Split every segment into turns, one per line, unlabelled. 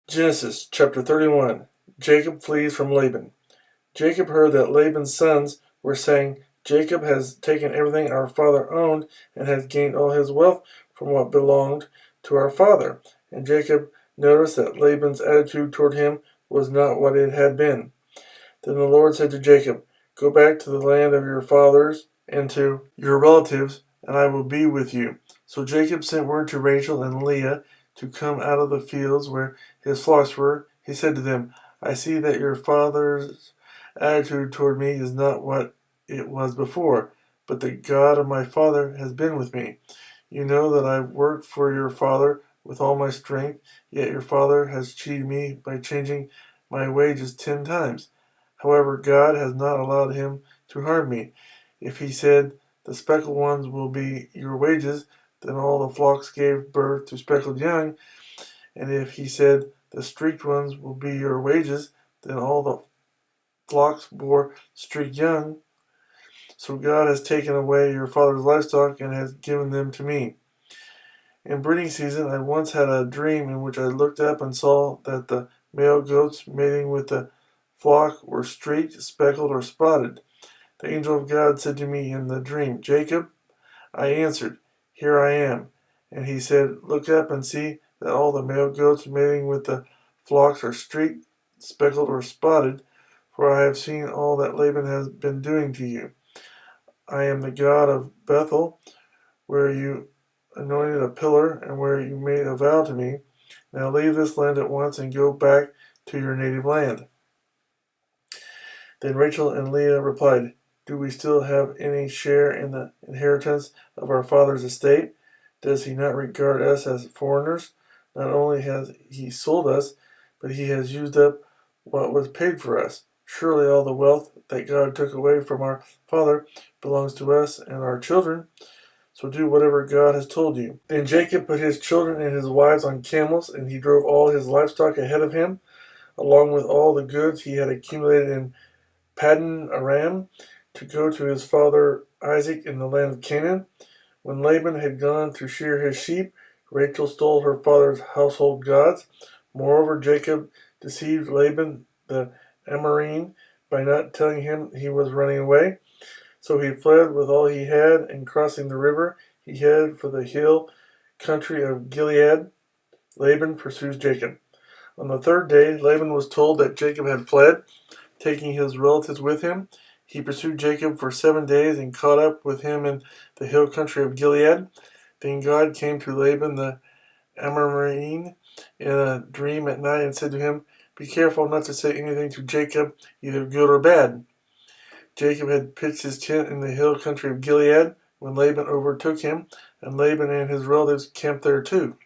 Genesis chapter 31. Jacob flees from Laban. Jacob heard that Laban's sons were saying, Jacob has taken everything our father owned and has gained all his wealth from what belonged to our father. And Jacob noticed that Laban's attitude toward him was not what it had been. Then the Lord said to Jacob, Go back to the land of your fathers and to your relatives, and I will be with you. So Jacob sent word to Rachel and Leah to come out of the fields where his flocks were. He said to them, I see that your father's attitude toward me is not what it was before, but the God of my father has been with me. You know that I worked for your father with all my strength, yet your father has cheated me by changing my wages 10 times. However, God has not allowed him to harm me. If he said, The speckled ones will be your wages, then all the flocks gave birth to speckled young. And if he said, The streaked ones will be your wages, then all the flocks bore streaked young. So God has taken away your father's livestock and has given them to me. In breeding season, I once had a dream in which I looked up and saw that the male goats mating with the flock were streaked, speckled, or spotted. The angel of God said to me in the dream, Jacob. I answered, Here I am. And he said, Look up and see that all the male goats mating with the flocks are streaked, speckled, or spotted, for I have seen all that Laban has been doing to you. I am the God of Bethel, where you anointed a pillar and where you made a vow to me. Now leave this land at once and go back to your native land. Then Rachel and Leah replied, Do we still have any share in the inheritance of our father's estate? Does he not regard us as foreigners? Not only has he sold us, but he has used up what was paid for us. Surely all the wealth that God took away from our father belongs to us and our children. So do whatever God has told you. Then Jacob put his children and his wives on camels, and he drove all his livestock ahead of him, along with all the goods he had accumulated in Paddan Aram, to go to his father Isaac in the land of Canaan. When Laban had gone to shear his sheep, Rachel stole her father's household gods. Moreover, Jacob deceived Laban the Amorine by not telling him he was running away. So he fled with all he had, and crossing the river, he headed for the hill country of Gilead. Laban pursues Jacob. On the third day, Laban was told that Jacob had fled, taking his relatives with him. He pursued Jacob for 7 days and caught up with him in the hill country of Gilead. Then God came to Laban the Amorine in a dream at night and said to him, Be careful not to say anything to Jacob, either good or bad. Jacob had pitched his tent in the hill country of Gilead when Laban overtook him, and Laban and his relatives camped there too.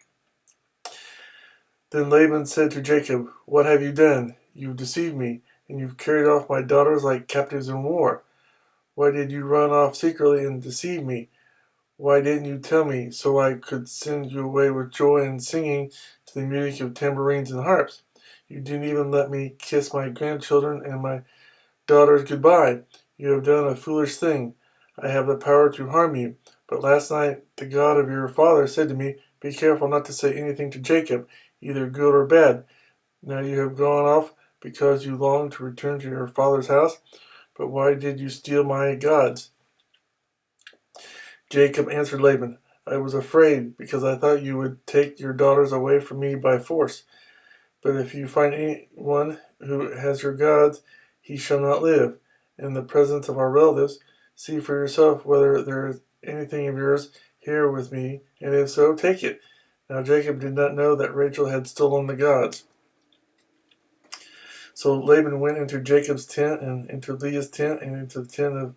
Then Laban said to Jacob, What have you done? You've deceived me, and you've carried off my daughters like captives in war. Why did you run off secretly and deceive me? Why didn't you tell me, so I could send you away with joy and singing to the music of tambourines and harps? You didn't even let me kiss my grandchildren and my daughters goodbye. You have done a foolish thing. I have the power to harm you. But last night the God of your father said to me, Be careful not to say anything to Jacob, either good or bad. Now you have gone off because you long to return to your father's house. But why did you steal my gods? Jacob answered Laban, I was afraid, because I thought you would take your daughters away from me by force. But if you find anyone who has your gods, he shall not live. In the presence of our relatives, see for yourself whether there is anything of yours here with me, and if so, take it. Now Jacob did not know that Rachel had stolen the gods. So Laban went into Jacob's tent, and into Leah's tent, and into the tent of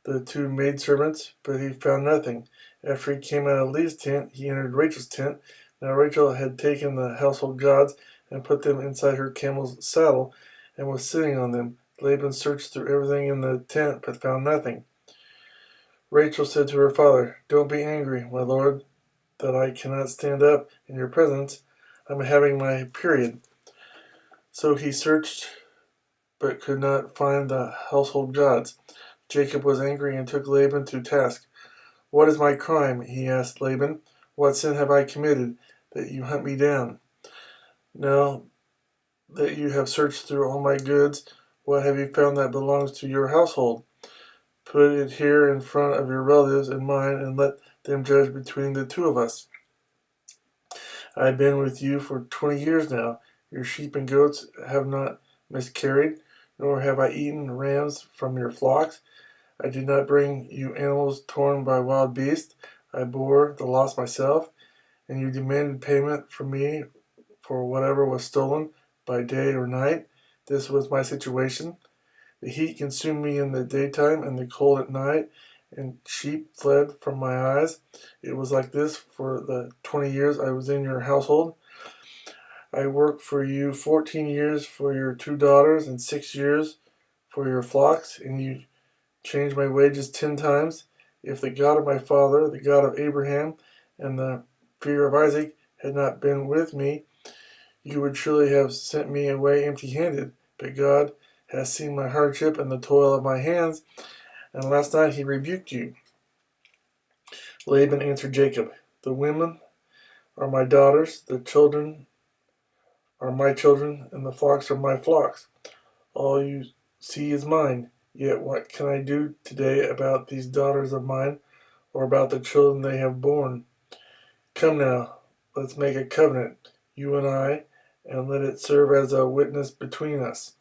the 2 maidservants, but he found nothing. After he came out of Leah's tent, he entered Rachel's tent. Now Rachel had taken the household gods and put them inside her camel's saddle, and was sitting on them. Laban searched through everything in the tent, but found nothing. Rachel said to her father, Don't be angry, my lord, that I cannot stand up in your presence. I'm having my period. So he searched, but could not find the household gods. Jacob was angry and took Laban to task. What is my crime? He asked Laban. What sin have I committed, that you hunt me down? Now that you have searched through all my goods. What have you found that belongs to your household? Put it here in front of your relatives and mine, and let them judge between the two of us. I have been with you for 20 years now. Your sheep and goats have not miscarried, nor have I eaten rams from your flocks. I did not bring you animals torn by wild beasts. I bore the loss myself, and you demanded payment from me for whatever was stolen by day or night. This was my situation. The heat consumed me in the daytime and the cold at night, and sheep fled from my eyes. It was like this for the 20 years I was in your household. I worked for you 14 years for your 2 daughters and 6 years for your flocks, and you changed my wages 10 times. If the God of my father, the God of Abraham, and the fear of Isaac had not been with me, you would surely have sent me away empty-handed. But God has seen my hardship and the toil of my hands, and last night he rebuked you. Laban answered Jacob, the women are my daughters, the children are my children, and the flocks are my flocks. All you see is mine. Yet what can I do today about these daughters of mine, or about the children they have borne? Come now, let's make a covenant, you and I, and let it serve as a witness between us.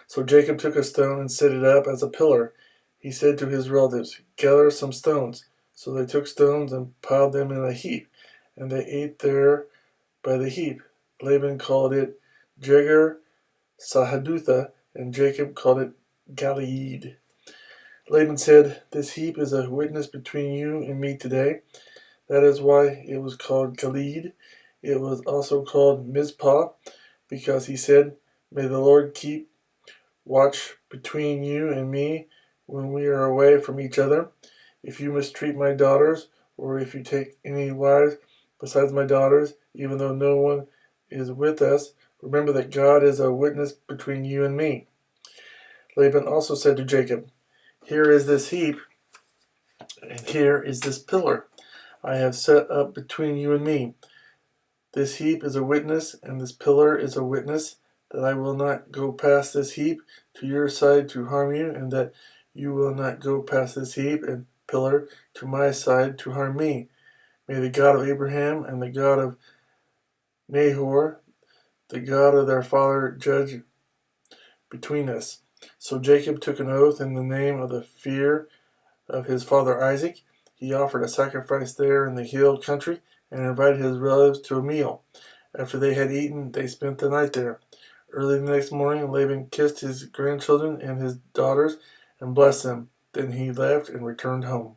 So Jacob took a stone and set it up as a pillar. He said to his relatives, gather some stones. So they took stones and piled them in a heap, and they ate there by the heap. Laban called it Jegar Sahadutha, and Jacob called it Galeed. Laban said, this heap is a witness between you and me today. That is why it was called Galeed. It was also called Mizpah, because he said, may the Lord keep watch between you and me when we are away from each other. If you mistreat my daughters, or if you take any wives besides my daughters, even though no one is with us, remember that God is a witness between you and me. Laban also said to Jacob, here is this heap, and here is this pillar I have set up between you and me. This heap is a witness, and this pillar is a witness that I will not go past this heap to your side to harm you, and that you will not go past this heap and pillar to my side to harm me. May the God of Abraham and the God of Nahor, the God of their father, judge between us. So Jacob took an oath in the name of the fear of his father Isaac. He offered a sacrifice there in the hill country and invited his relatives to a meal. After they had eaten, they spent the night there. Early the next morning, Laban kissed his grandchildren and his daughters and blessed them. Then he left and returned home.